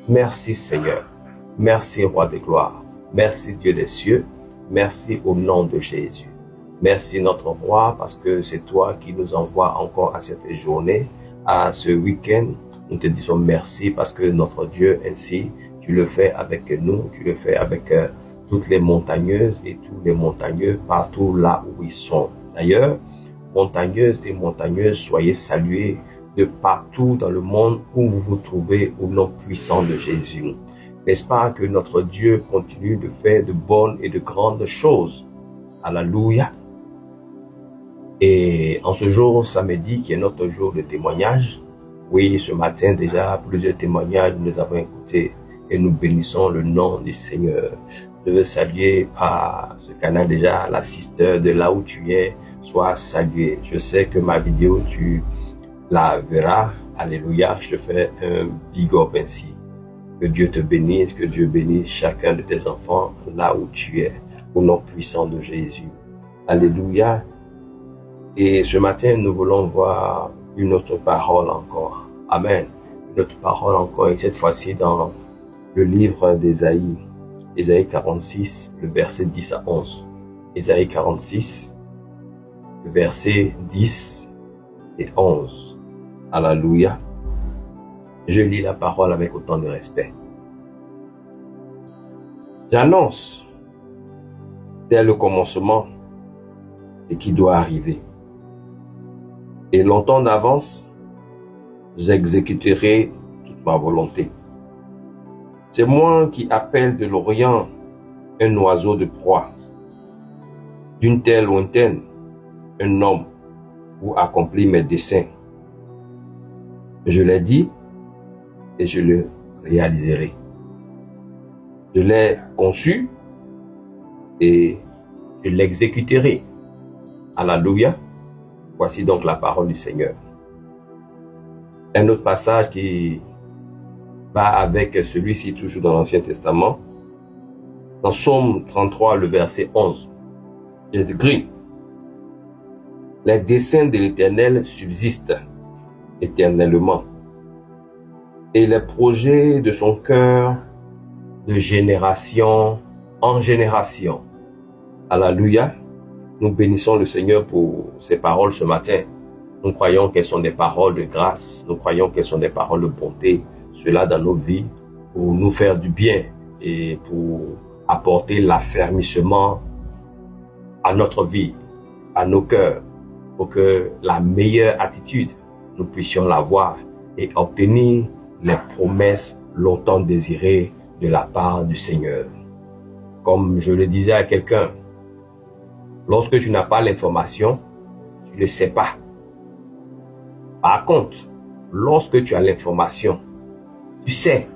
Merci Seigneur. Merci Roi des gloires. Merci Dieu des cieux. Merci au nom de Jésus. Merci notre Roi parce que c'est toi qui nous envoies encore à cette journée, à ce week-end. Nous te disons merci parce que notre Dieu ainsi, tu le fais avec nous, tu le fais avec toutes les montagneuses et tous les montagneux partout là où ils sont. D'ailleurs, montagneuses et montagneuses, soyez salués de partout dans le monde où vous vous trouvez au nom puissant de Jésus. N'est-ce pas que notre Dieu continue de faire de bonnes et de grandes choses? Alléluia. Et en ce jour, samedi, qui est notre jour de témoignage, oui, ce matin déjà, plusieurs témoignages nous avons écoutés et nous bénissons le nom du Seigneur. Je veux saluer par ce canal déjà la sister de là où tu es, sois saluée. Je sais que ma vidéo, tu la verras. Alléluia, je te fais un big up ainsi. Que Dieu te bénisse, que Dieu bénisse chacun de tes enfants là où tu es, au nom puissant de Jésus. Alléluia. Et ce matin, nous voulons voir une autre parole encore. Amen. Une autre parole encore, et cette fois-ci dans le livre d'Ésaïe. Ésaïe 46, le verset 10 à 11. Ésaïe 46, le verset 10 et 11. Alléluia. Je lis la parole avec autant de respect. J'annonce, dès le commencement, ce qui doit arriver. Et longtemps d'avance, j'exécuterai toute ma volonté. C'est moi qui appelle de l'Orient un oiseau de proie, d'une terre lointaine, un homme pour accomplir mes desseins. Je l'ai dit et je le réaliserai. Je l'ai conçu et je l'exécuterai. Alléluia. Voici donc la parole du Seigneur. Un autre passage qui va avec celui-ci, toujours dans l'Ancien Testament. Dans Psaume 33, le verset 11. Il est écrit: les desseins de l'Éternel subsistent éternellement, et les projets de son cœur de génération en génération. Alléluia. Nous bénissons le Seigneur pour ces paroles ce matin. Nous croyons qu'elles sont des paroles de grâce. Nous croyons qu'elles sont des paroles de bonté. Cela dans nos vies pour nous faire du bien et pour apporter l'affermissement à notre vie, à nos cœurs, pour que la meilleure attitude, nous puissions l'avoir et obtenir les promesses longtemps désirées de la part du Seigneur. Comme je le disais à quelqu'un, lorsque tu n'as pas l'information, tu ne sais pas. Par contre, lorsque tu as l'information, tu sais.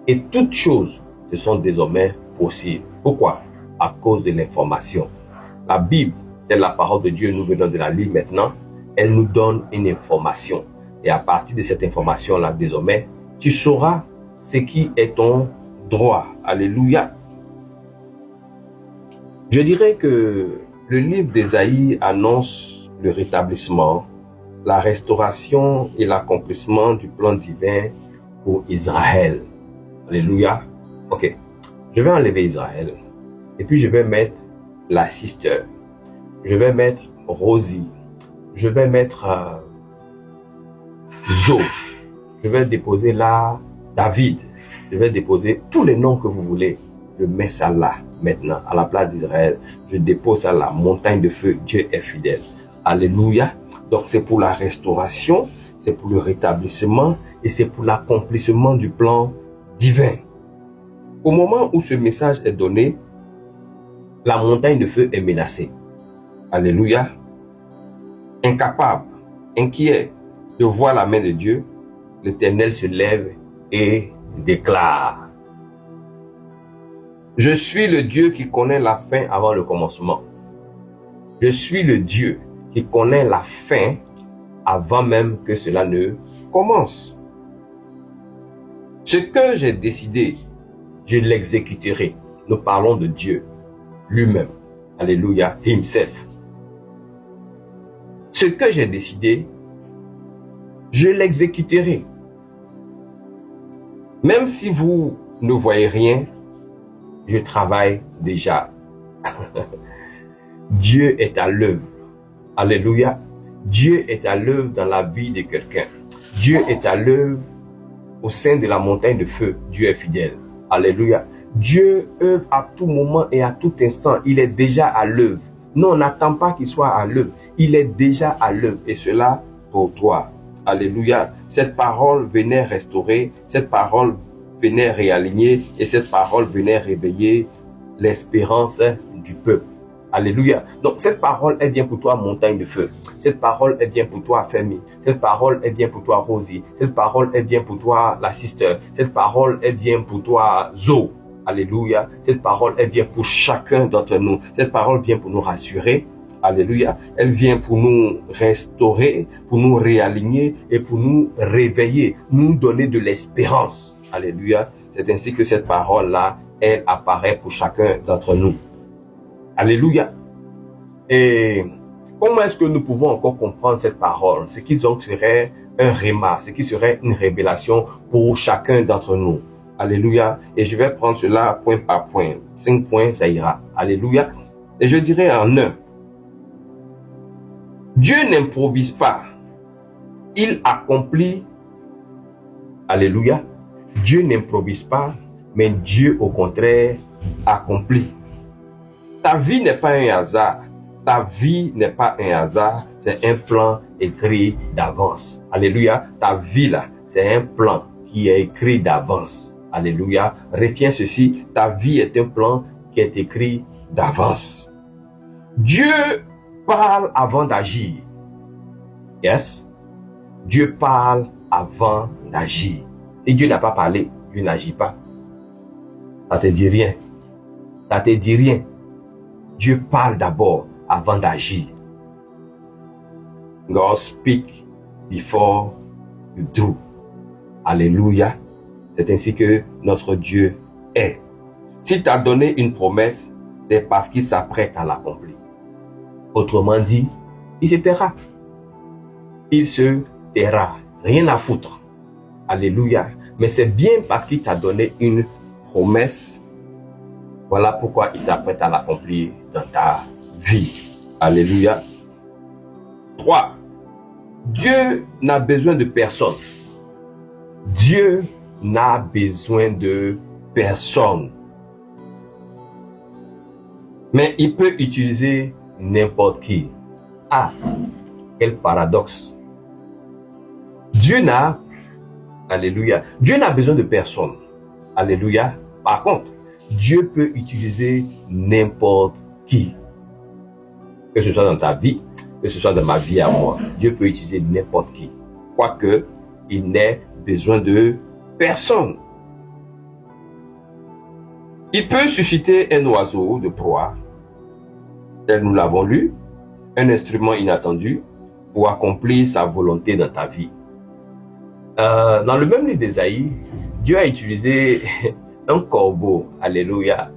Et toutes choses te sont désormais possibles. Pourquoi? À cause de l'information. La Bible, telle la parole de Dieu, nous venons de la lire maintenant, elle nous donne une information. Et à partir de cette information-là, désormais, tu sauras ce qui est ton droit. Alléluia. Je dirais que le livre d'Ésaïe annonce le rétablissement, la restauration et l'accomplissement du plan divin pour Israël. Alléluia. Ok. Je vais enlever Israël. Et puis je vais mettre la sister. Je vais mettre Rosie. Je vais mettre Zo. Je vais déposer là David. Je vais déposer tous les noms que vous voulez. Je mets ça là maintenant à la place d'Israël. Je dépose ça là. Montagne de feu. Dieu est fidèle. Alléluia. Donc c'est pour la restauration, c'est pour le rétablissement et c'est pour l'accomplissement du plan divin. Au moment où ce message est donné, la montagne de feu est menacée. Alléluia. Incapable, inquiet de voir la main de Dieu, l'Éternel se lève et déclare: je suis le Dieu qui connaît la fin avant le commencement. Je suis le Dieu qui connaît la fin avant même que cela ne commence. Ce que j'ai décidé, je l'exécuterai. Nous parlons de Dieu lui-même. Alléluia, himself. Ce que j'ai décidé, je l'exécuterai. Même si vous ne voyez rien, je travaille déjà. Dieu est à l'œuvre. Alléluia. Dieu est à l'œuvre dans la vie de quelqu'un. Dieu est à l'œuvre au sein de la montagne de feu. Dieu est fidèle. Alléluia. Dieu œuvre à tout moment et à tout instant. Il est déjà à l'œuvre. Non, on n'attend pas qu'il soit à l'œuvre. Il est déjà à l'œuvre. Et cela pour toi. Alléluia. Cette parole venait restaurer. Cette parole venait réaligner. Et cette parole venait réveiller l'espérance du peuple. Alléluia. Donc cette parole est bien pour toi, montagne de feu. Cette parole est bien pour toi, Femi. Cette parole est bien pour toi, Rosie. Cette parole est bien pour toi, la sister. Cette parole est bien pour toi, Zo. Alléluia. Cette parole est bien pour chacun d'entre nous. Cette parole vient pour nous rassurer. Alléluia. Elle vient pour nous restaurer, pour nous réaligner et pour nous réveiller, nous donner de l'espérance. Alléluia. C'est ainsi que cette parole-là, elle apparaît pour chacun d'entre nous. Alléluia. Et comment est-ce que nous pouvons encore comprendre cette parole? Ce qui donc serait un réma, ce qui serait une révélation pour chacun d'entre nous. Alléluia. Et je vais prendre cela point par point. 5 points, ça ira. Alléluia. Et je dirais en un. Dieu n'improvise pas. Il accomplit. Alléluia. Dieu n'improvise pas, mais Dieu au contraire accomplit. Ta vie n'est pas un hasard. Ta vie n'est pas un hasard. C'est un plan écrit d'avance. Alléluia. Ta vie là, c'est un plan qui est écrit d'avance. Alléluia. Retiens ceci. Ta vie est un plan qui est écrit d'avance. Dieu parle avant d'agir. Yes. Dieu parle avant d'agir. Si Dieu n'a pas parlé, Dieu n'agit pas. Ça te dit rien. Ça te dit rien. Dieu parle d'abord avant d'agir. God speak before you do. Alléluia. C'est ainsi que notre Dieu est. S'il t'a donné une promesse, c'est parce qu'il s'apprête à l'accomplir. Autrement dit, il se taira. Il se taira. Rien à foutre. Alléluia. Mais c'est bien parce qu'il t'a donné une promesse. Voilà pourquoi il s'apprête à l'accomplir dans ta vie. Alléluia. 3. Dieu n'a besoin de personne. Dieu n'a besoin de personne. Mais il peut utiliser n'importe qui. Ah, quel paradoxe. Dieu n'a, alléluia, Dieu n'a besoin de personne. Alléluia. Par contre, Dieu peut utiliser n'importe qui. Que ce soit dans ta vie, que ce soit dans ma vie à moi. Dieu peut utiliser n'importe qui. Quoique, il n'ait besoin de personne. Il peut susciter un oiseau de proie, tel nous l'avons lu, un instrument inattendu pour accomplir sa volonté dans ta vie. Dans le même livre d'Ésaïe, Dieu a utilisé un corbeau. Alléluia.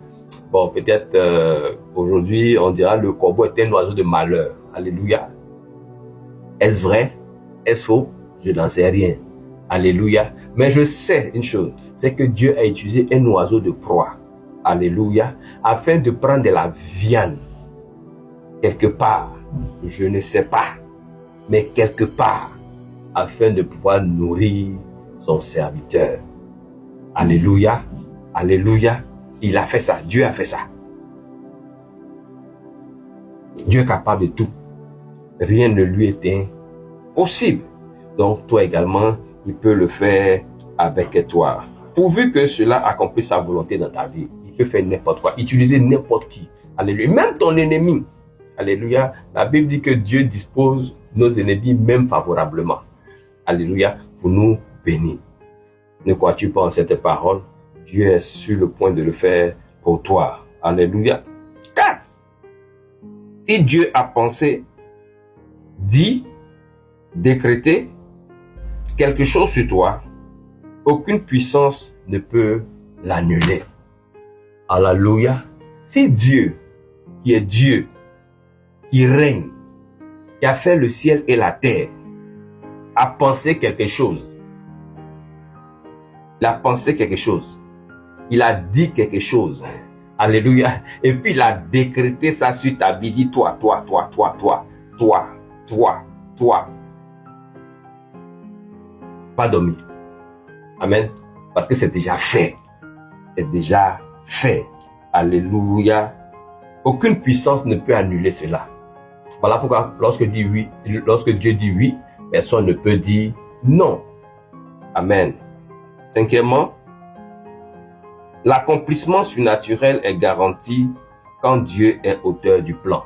Bon, peut-être aujourd'hui, on dira le corbeau est un oiseau de malheur. Alléluia. Est-ce vrai? Est-ce faux? Je n'en sais rien. Alléluia. Mais je sais une chose, c'est que Dieu a utilisé un oiseau de proie. Alléluia. Afin de prendre de la viande. Quelque part, je ne sais pas, mais quelque part, afin de pouvoir nourrir son serviteur. Alléluia. Alléluia. Il a fait ça. Dieu a fait ça. Dieu est capable de tout. Rien ne lui est impossible. Donc, toi également, il peut le faire avec toi. Pourvu que cela accomplisse sa volonté dans ta vie. Il peut faire n'importe quoi. Utiliser n'importe qui. Alléluia. Même ton ennemi. Alléluia. La Bible dit que Dieu dispose nos ennemis même favorablement. Alléluia. Pour nous bénir. Ne crois-tu pas en cette parole? Dieu est sur le point de le faire pour toi. Alléluia. 4. Si Dieu a pensé, dit, décrété quelque chose sur toi, aucune puissance ne peut l'annuler. Alléluia. Si Dieu, qui est Dieu, qui règne, qui a fait le ciel et la terre, a pensé quelque chose, Il a pensé quelque chose. Il a dit quelque chose. Alléluia. Et puis il a décrété ça sur ta vie. Dit toi. Pas dormir. Amen. Parce que c'est déjà fait. C'est déjà fait. Alléluia. Aucune puissance ne peut annuler cela. Voilà pourquoi lorsque Dieu dit oui, personne ne peut dire non. Amen. Cinquièmement, l'accomplissement surnaturel est garanti quand Dieu est auteur du plan.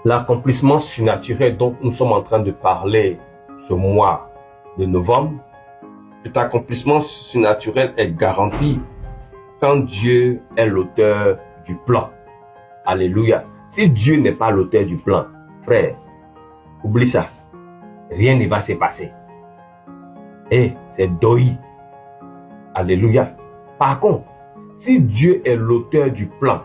L'accomplissement surnaturel dont nous sommes en train de parler ce mois de novembre, cet accomplissement surnaturel est garanti quand Dieu est l'auteur du plan. Alléluia. Si Dieu n'est pas l'auteur du plan, frère, oublie ça. Rien ne va se passer. Et c'est doi. Alléluia. Par contre, si Dieu est l'auteur du plan,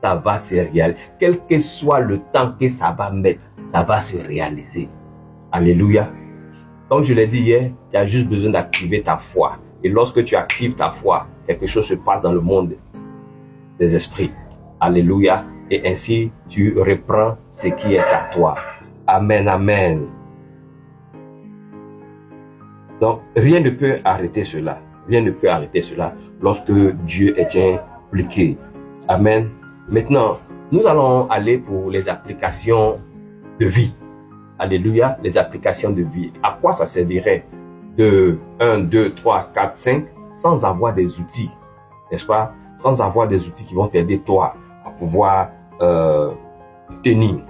ça va se réaliser. Quel que soit le temps que ça va mettre, ça va se réaliser. Alléluia. Comme je l'ai dit hier, tu as juste besoin d'activer ta foi. Et lorsque tu actives ta foi, quelque chose se passe dans le monde des esprits. Alléluia. Et ainsi, tu reprends ce qui est à toi. Amen, amen. Donc, rien ne peut arrêter cela. Rien ne peut arrêter cela lorsque Dieu est impliqué. Amen. Maintenant, nous allons aller pour les applications de vie. Alléluia, les applications de vie. À quoi ça servirait de 1, 2, 3, 4, 5 sans avoir des outils, n'est-ce pas? Sans avoir des outils qui vont t'aider toi à pouvoir tenir.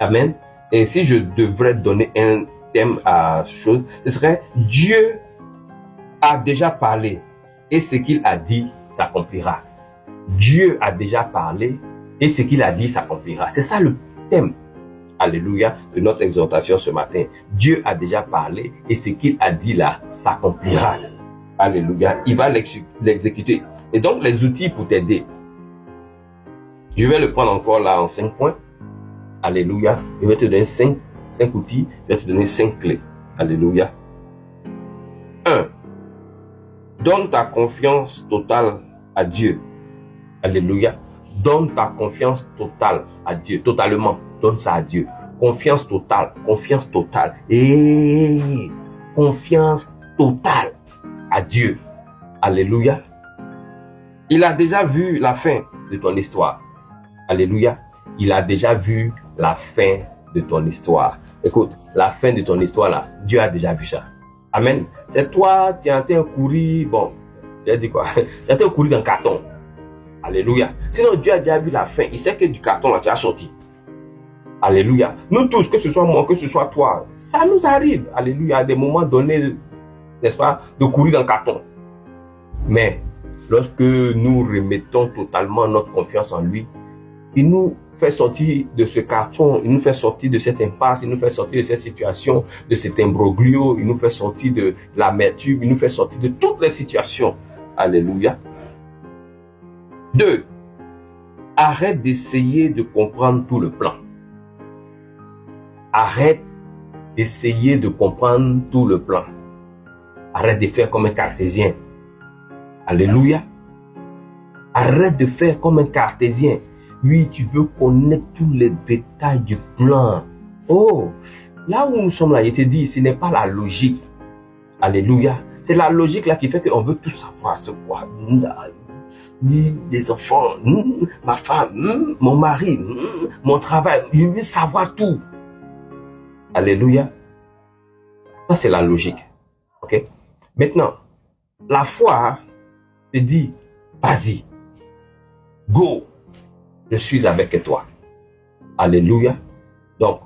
Amen. Et si je devrais donner un thème à ce chose, ce serait Dieu a déjà parlé et ce qu'il a dit s'accomplira. Dieu a déjà parlé et ce qu'il a dit s'accomplira. C'est ça le thème. Alléluia, de notre exhortation ce matin. Dieu a déjà parlé et ce qu'il a dit là s'accomplira. Alléluia, il va l'exécuter. Et donc les outils pour t'aider. Je vais le prendre encore là en 5 points. Alléluia, je vais te donner 5 outils, je vais te donner 5 clés. Alléluia. 1. Donne ta confiance totale à Dieu. Alléluia. Donne ta confiance totale à Dieu. Totalement. Donne ça à Dieu. Confiance totale. Confiance totale. Et confiance totale à Dieu. Alléluia. Il a déjà vu la fin de ton histoire. Alléluia. Il a déjà vu la fin de ton histoire. Écoute, la fin de ton histoire là, Dieu a déjà vu ça. Amen. C'est toi, tu es en train de courir, bon, j'ai dit quoi? Tu es en train de courir dans le carton. Alléluia. Sinon, Dieu a déjà vu la fin. Il sait que du carton là, tu as sorti. Alléluia. Nous tous, que ce soit moi, que ce soit toi, ça nous arrive. Alléluia. À des moments donnés, n'est-ce pas, de courir dans le carton. Mais, lorsque nous remettons totalement notre confiance en lui, il nous fait sortir de ce carton, il nous fait sortir de cette impasse, il nous fait sortir de cette situation, de cet imbroglio, il nous fait sortir de l'amertume, il nous fait sortir de toutes les situations. Alléluia. 2. Arrête d'essayer de comprendre tout le plan. Arrête d'essayer de comprendre tout le plan. Arrête de faire comme un cartésien. Alléluia. Arrête de faire comme un cartésien. Oui, tu veux connaître tous les détails du plan. Oh, là où nous sommes là, il te dit, ce n'est pas la logique. Alléluia. C'est la logique là qui fait qu'on veut tout savoir. C'est quoi? Les enfants, ma femme, mon mari, mon travail. Je veux savoir tout. Alléluia. Ça, c'est la logique. Ok? Maintenant, la foi te dit, vas-y, go. Je suis avec toi. Alléluia. Donc,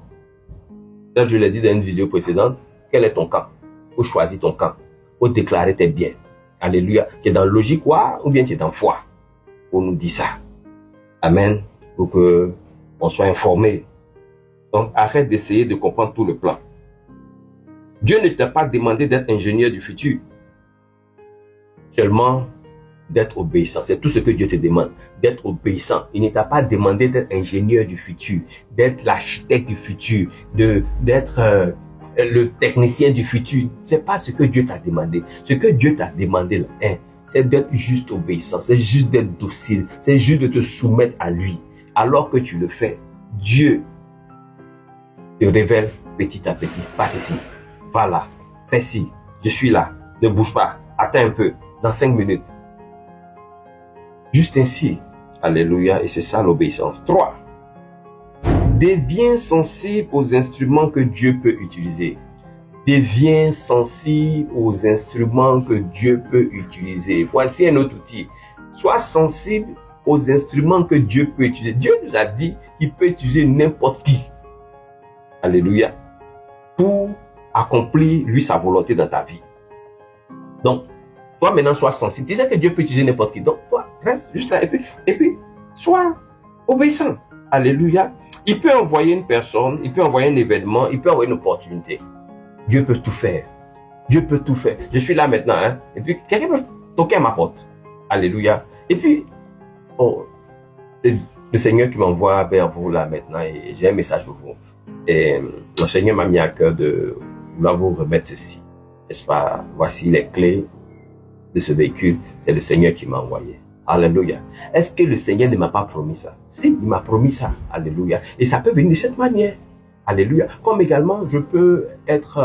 comme je l'ai dit dans une vidéo précédente, quel est ton camp? Faut choisir ton camp. Faut déclarer tes biens. Alléluia. Tu es dans logique ou bien tu es dans foi? On nous dit ça. Amen. Pour que on soit informé. Donc, arrête d'essayer de comprendre tout le plan. Dieu ne t'a pas demandé d'être ingénieur du futur. Seulement d'être obéissant. C'est tout ce que Dieu te demande. D'être obéissant. Il ne t'a pas demandé d'être ingénieur du futur, d'être l'architecte du futur, d'être le technicien du futur. C'est pas ce que Dieu t'a demandé. Ce que Dieu t'a demandé là, c'est d'être juste obéissant, c'est juste d'être docile, c'est juste de te soumettre à lui. Alors que tu le fais, Dieu te révèle petit à petit. Passe ici, va là, fais ci, je suis là, ne bouge pas, attends un peu, dans 5 minutes. Juste ainsi. Alléluia, et c'est ça l'obéissance. 3. Deviens sensible aux instruments que Dieu peut utiliser. Deviens sensible aux instruments que Dieu peut utiliser. Voici un autre outil. Sois sensible aux instruments que Dieu peut utiliser. Dieu nous a dit qu'il peut utiliser n'importe qui. Alléluia. Pour accomplir, lui, sa volonté dans ta vie. Donc, toi maintenant, sois sensible. Tu sais que Dieu peut utiliser n'importe qui. Donc, toi, reste juste là. Et puis, sois obéissant. Alléluia. Il peut envoyer une personne, il peut envoyer un événement, il peut envoyer une opportunité. Dieu peut tout faire. Dieu peut tout faire. Je suis là maintenant, hein. Et puis, quelqu'un peut toquer à ma porte. Alléluia. Et puis, c'est le Seigneur qui m'envoie vers vous là maintenant et j'ai un message pour vous. Et le Seigneur m'a mis à cœur de vouloir vous remettre ceci. N'est-ce pas? Voici les clés de ce véhicule. C'est le Seigneur qui m'a envoyé. Alléluia. Est-ce que le Seigneur ne m'a pas promis ça? Si, il m'a promis ça. Alléluia. Et ça peut venir de cette manière. Alléluia. Comme également, je peux être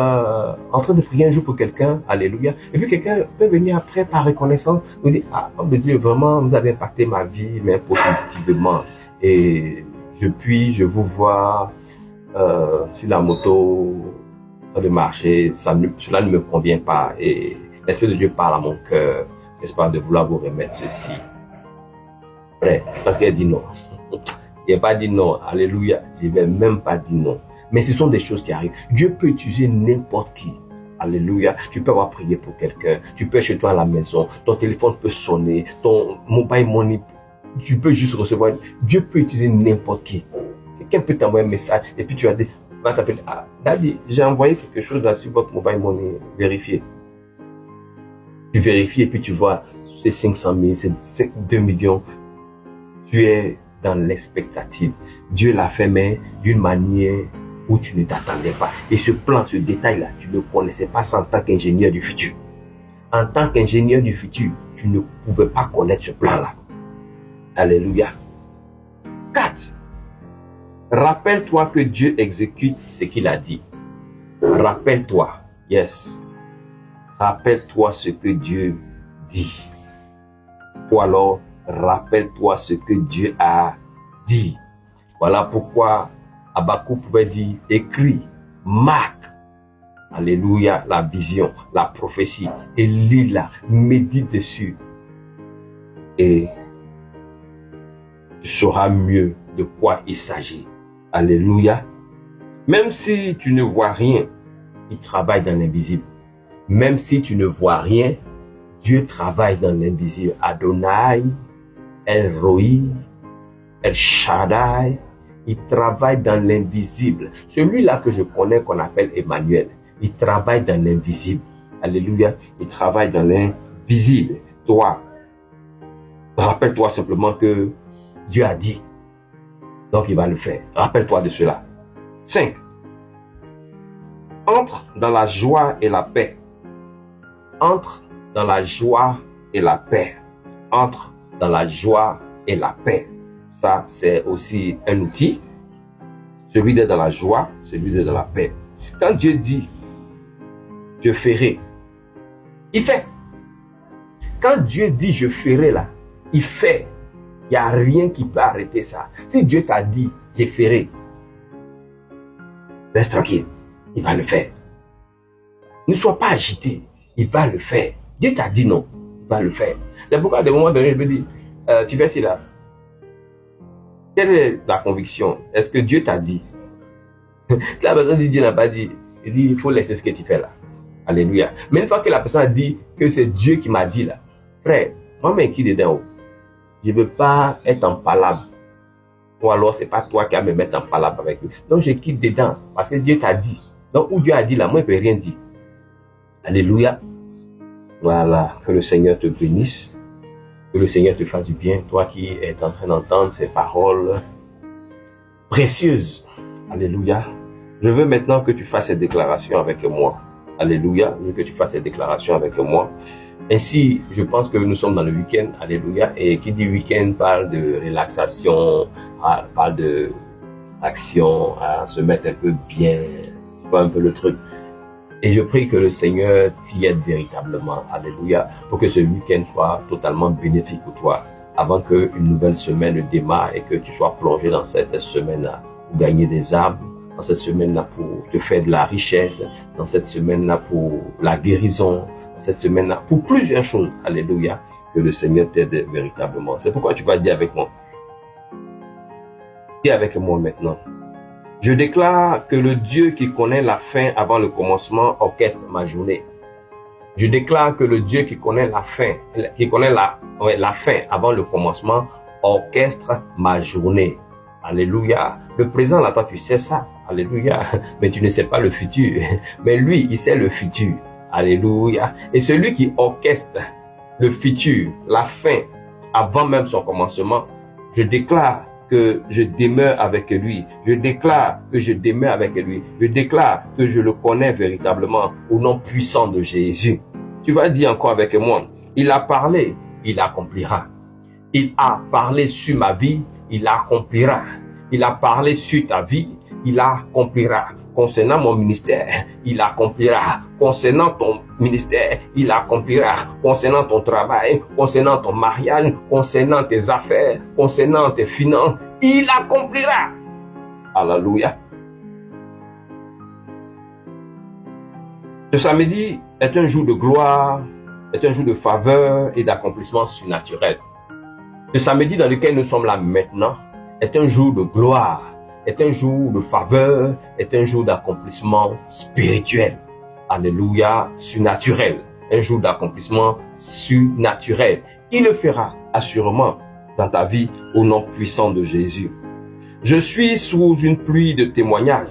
en train de prier un jour pour quelqu'un. Alléluia. Et puis quelqu'un peut venir après par reconnaissance, nous dire, ah, homme de Dieu, vraiment, vous avez impacté ma vie, mais positivement. Et je vous vois sur la moto, en train de marcher, cela ne me convient pas. Et l'Esprit de Dieu parle à mon cœur, n'est-ce pas, de vouloir vous remettre ceci. Frère, parce qu'elle dit non. Il n'a pas dit non. Alléluia. Je ne vais même pas dire non. Mais ce sont des choses qui arrivent. Dieu peut utiliser n'importe qui. Alléluia. Tu peux avoir prié pour quelqu'un. Tu peux être chez toi à la maison. Ton téléphone peut sonner. Ton mobile money, tu peux juste recevoir. Dieu peut utiliser n'importe qui. Quelqu'un peut t'envoyer un message et puis tu vas dire, va t'appeler. Ah, Daddy, j'ai envoyé quelque chose là sur votre mobile money. Vérifiez. Tu vérifies et puis tu vois, c'est 500 000, c'est 2 millions. Tu es dans l'expectative. Dieu l'a fait, mais d'une manière où tu ne t'attendais pas. Et ce plan, ce détail-là, tu ne connaissais pas ça en tant qu'ingénieur du futur. En tant qu'ingénieur du futur, tu ne pouvais pas connaître ce plan-là. Alléluia. 4. Rappelle-toi que Dieu exécute ce qu'il a dit. Rappelle-toi. Yes. Rappelle-toi ce que Dieu dit. Ou alors, rappelle-toi ce que Dieu a dit. Voilà pourquoi Habakkuk pouvait dire, écris, marque, alléluia, la vision, la prophétie, et lis-la, médite dessus. Et tu sauras mieux de quoi il s'agit. Alléluia. Même si tu ne vois rien, il travaille dans l'invisible. Même si tu ne vois rien, Dieu travaille dans l'invisible. Adonai, El Roi, El Shaddai, il travaille dans l'invisible. Celui-là que je connais, qu'on appelle Emmanuel, il travaille dans l'invisible. Alléluia, il travaille dans l'invisible. Toi, rappelle-toi simplement que Dieu a dit. Donc il va le faire. Rappelle-toi de cela. 5. Entre dans la joie et la paix. Entre dans la joie et la paix. Entre dans la joie et la paix. Ça, c'est aussi un outil. Celui d'être dans la joie, celui d'être dans la paix. Quand Dieu dit, je ferai, il fait. Quand Dieu dit, je ferai là, il fait. Il n'y a rien qui peut arrêter ça. Si Dieu t'a dit, je ferai, reste tranquille, il va le faire. Ne sois pas agité, il va le faire. Dieu t'a dit non, il va le faire. C'est pourquoi à des moments donnés, je me dis, tu fais ci là. Quelle est la conviction? Est-ce que Dieu t'a dit? La personne dit Dieu n'a pas dit. Il dit, il faut laisser ce que tu fais là. Alléluia. Mais une fois que la personne a dit que c'est Dieu qui m'a dit là, frère, moi je m'inquiète dedans. Je ne veux pas être en palabre. Ou alors c'est pas toi qui vas me mettre en palabre avec lui. Donc je quitte dedans parce que Dieu t'a dit. Donc où Dieu a dit là, moi je ne peux rien dire. Alléluia. Voilà, que le Seigneur te bénisse. Que le Seigneur te fasse du bien. Toi qui es en train d'entendre ces paroles précieuses. Alléluia. Je veux maintenant que tu fasses cette déclaration avec moi. Alléluia. Je veux que tu fasses cette déclaration avec moi. Ainsi, je pense que nous sommes dans le week-end. Alléluia. Et qui dit week-end parle de relaxation, parle de action, se mettre un peu bien, tu vois un peu le truc. Et je prie que le Seigneur t'y aide véritablement. Alléluia. Pour que ce week-end soit totalement bénéfique pour toi. Avant qu'une nouvelle semaine démarre et que tu sois plongé dans cette semaine-là pour gagner des âmes, dans cette semaine-là pour te faire de la richesse, dans cette semaine-là pour la guérison, dans cette semaine-là pour plusieurs choses. Alléluia. Que le Seigneur t'aide véritablement. C'est pourquoi tu vas dire avec moi. Dis avec moi maintenant. Je déclare que le Dieu qui connaît la fin avant le commencement orchestre ma journée. Je déclare que le Dieu qui connaît la fin fin avant le commencement orchestre ma journée. Alléluia. Le présent, là, toi, tu sais ça. Alléluia. Mais tu ne sais pas le futur. Mais lui, il sait le futur. Alléluia. Et celui qui orchestre le futur, la fin, avant même son commencement, je déclare que je demeure avec lui. Je déclare que je demeure avec lui. Je déclare que je le connais véritablement au nom puissant de Jésus. Tu vas dire encore avec moi, il a parlé, il accomplira. Il a parlé sur ma vie, il accomplira. Il a parlé sur ta vie, il accomplira. Concernant mon ministère, il accomplira. Concernant ton ministère, il accomplira. Concernant ton travail, concernant ton mariage, concernant tes affaires, concernant tes finances, il accomplira. Alléluia. Ce samedi est un jour de gloire, est un jour de faveur et d'accomplissement surnaturel. Ce samedi dans lequel nous sommes là maintenant est un jour de gloire, est un jour de faveur, est un jour d'accomplissement spirituel. Alléluia, surnaturel. Un jour d'accomplissement surnaturel. Il le fera assurément dans ta vie au nom puissant de Jésus. Je suis sous une pluie de témoignages.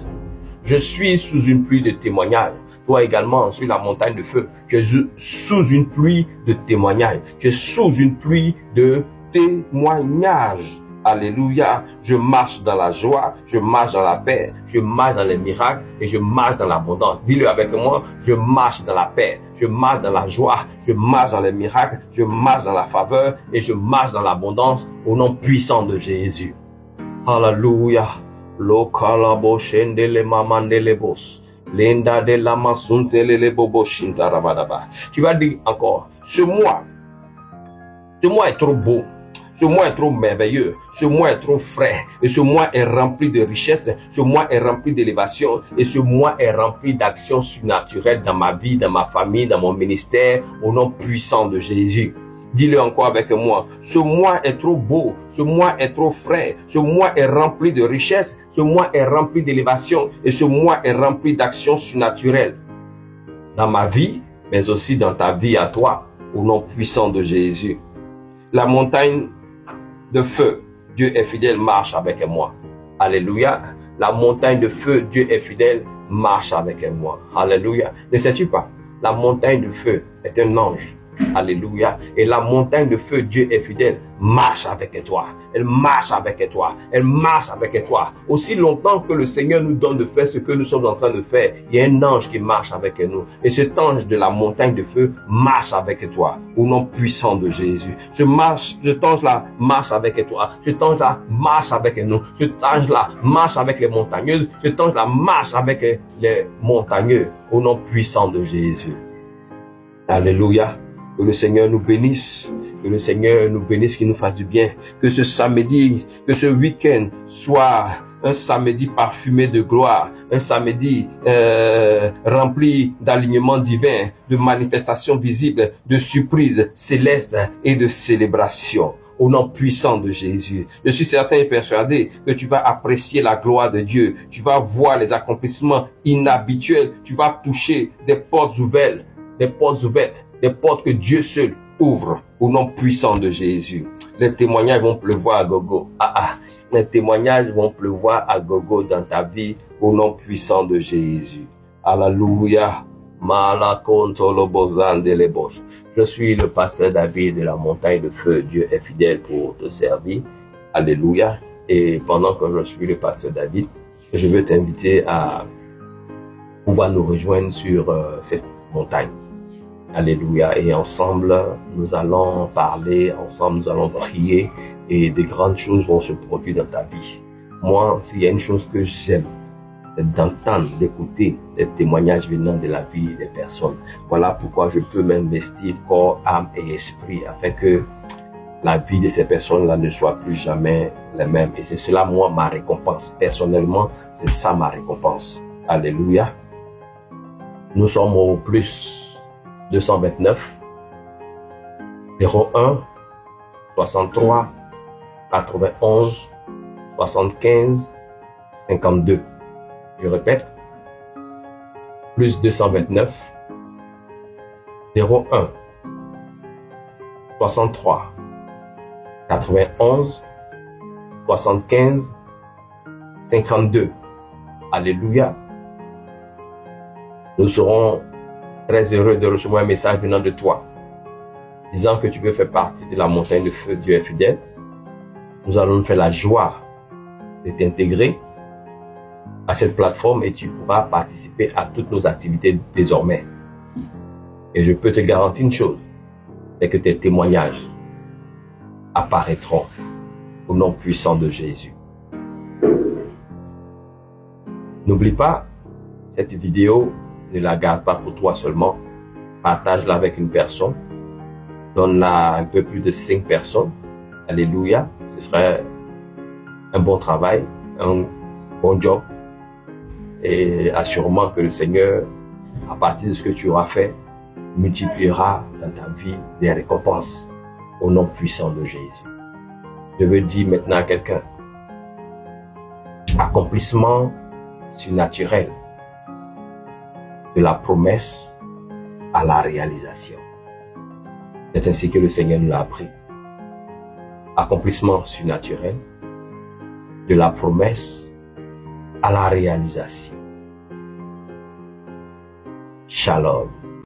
Je suis sous une pluie de témoignages. Toi également sur la montagne de feu. Tu es sous une pluie de témoignages. Tu es sous une pluie de témoignages. Alléluia, je marche dans la joie, je marche dans la paix, je marche dans les miracles et je marche dans l'abondance. Dis-le avec moi, je marche dans la paix, je marche dans la joie, je marche dans les miracles, je marche dans la faveur et je marche dans l'abondance au nom puissant de Jésus. Alléluia. Tu vas dire encore, ce mois est trop beau. Ce mois est trop merveilleux, ce mois est trop frais, et ce mois est rempli de richesses, ce mois est rempli d'élévation, et ce mois est rempli d'actions surnaturelles dans ma vie, dans ma famille, dans mon ministère, au nom puissant de Jésus. Dis-le encore avec moi, ce mois est trop beau, ce mois est trop frais, ce mois est rempli de richesses, ce mois est rempli d'élévation, et ce mois est rempli d'actions surnaturelles dans ma vie, mais aussi dans ta vie à toi, au nom puissant de Jésus. La montagne de feu, Dieu est fidèle, marche avec moi. Alléluia. La montagne de feu, Dieu est fidèle, marche avec moi. Alléluia. Ne sais-tu pas? La montagne de feu est un ange. Alléluia. Et la montagne de feu, Dieu est fidèle, marche avec toi. Elle marche avec toi. Elle marche avec toi. Aussi longtemps que le Seigneur nous donne de faire ce que nous sommes en train de faire, il y a un ange qui marche avec nous. Et cet ange de la montagne de feu marche avec toi. Au nom puissant de Jésus. Cet ange-là marche avec toi. Cet ange-là marche avec nous. Cet ange-là marche avec les montagneuses. Cet ange-là marche avec les montagneux. Au nom puissant de Jésus. Alléluia. Que le Seigneur nous bénisse, que le Seigneur nous bénisse, qu'il nous fasse du bien, que ce samedi, que ce week-end soit un samedi parfumé de gloire, un samedi rempli d'alignements divins, de manifestations visibles, de surprises célestes et de célébrations. Au nom puissant de Jésus. Je suis certain et persuadé que tu vas apprécier la gloire de Dieu. Tu vas voir les accomplissements inhabituels. Tu vas toucher des portes ouvertes, des portes que Dieu seul ouvre au nom puissant de Jésus. Les témoignages vont pleuvoir à gogo. Les témoignages vont pleuvoir à gogo dans ta vie au nom puissant de Jésus. Alléluia. Je suis le pasteur David de la montagne de feu. Dieu est fidèle pour te servir. Alléluia. Et pendant que je suis le pasteur David, je veux t'inviter à pouvoir nous rejoindre sur cette montagne. Alléluia. Et ensemble, nous allons parler, ensemble, nous allons prier et des grandes choses vont se produire dans ta vie. Moi, s'il y a une chose que j'aime, c'est d'entendre, d'écouter les témoignages venant de la vie des personnes. Voilà pourquoi je peux m'investir corps, âme et esprit afin que la vie de ces personnes-là ne soit plus jamais la même. Et c'est cela, moi, ma récompense. Personnellement, c'est ça ma récompense. Alléluia. Nous sommes au plus 229 01 63 91 75 52. Je répète, plus 229 01 63 91 75 52. Alléluia. Nous serons très heureux de recevoir un message venant de toi, disant que tu veux faire partie de la montagne de feu. Dieu est fidèle. Nous allons nous faire la joie de t'intégrer à cette plateforme et tu pourras participer à toutes nos activités désormais. Et je peux te garantir une chose, c'est que tes témoignages apparaîtront au nom puissant de Jésus. N'oublie pas, cette vidéo, ne la garde pas pour toi seulement. Partage-la avec une personne. Donne-la à un peu plus de 5 personnes. Alléluia. Ce serait un bon travail, un bon job. Et assurément que le Seigneur, à partir de ce que tu auras fait, multipliera dans ta vie des récompenses au nom puissant de Jésus. Je veux dire maintenant à quelqu'un, accomplissement surnaturel de la promesse à la réalisation. C'est ainsi que le Seigneur nous l'a appris. Accomplissement surnaturel de la promesse à la réalisation. Shalom.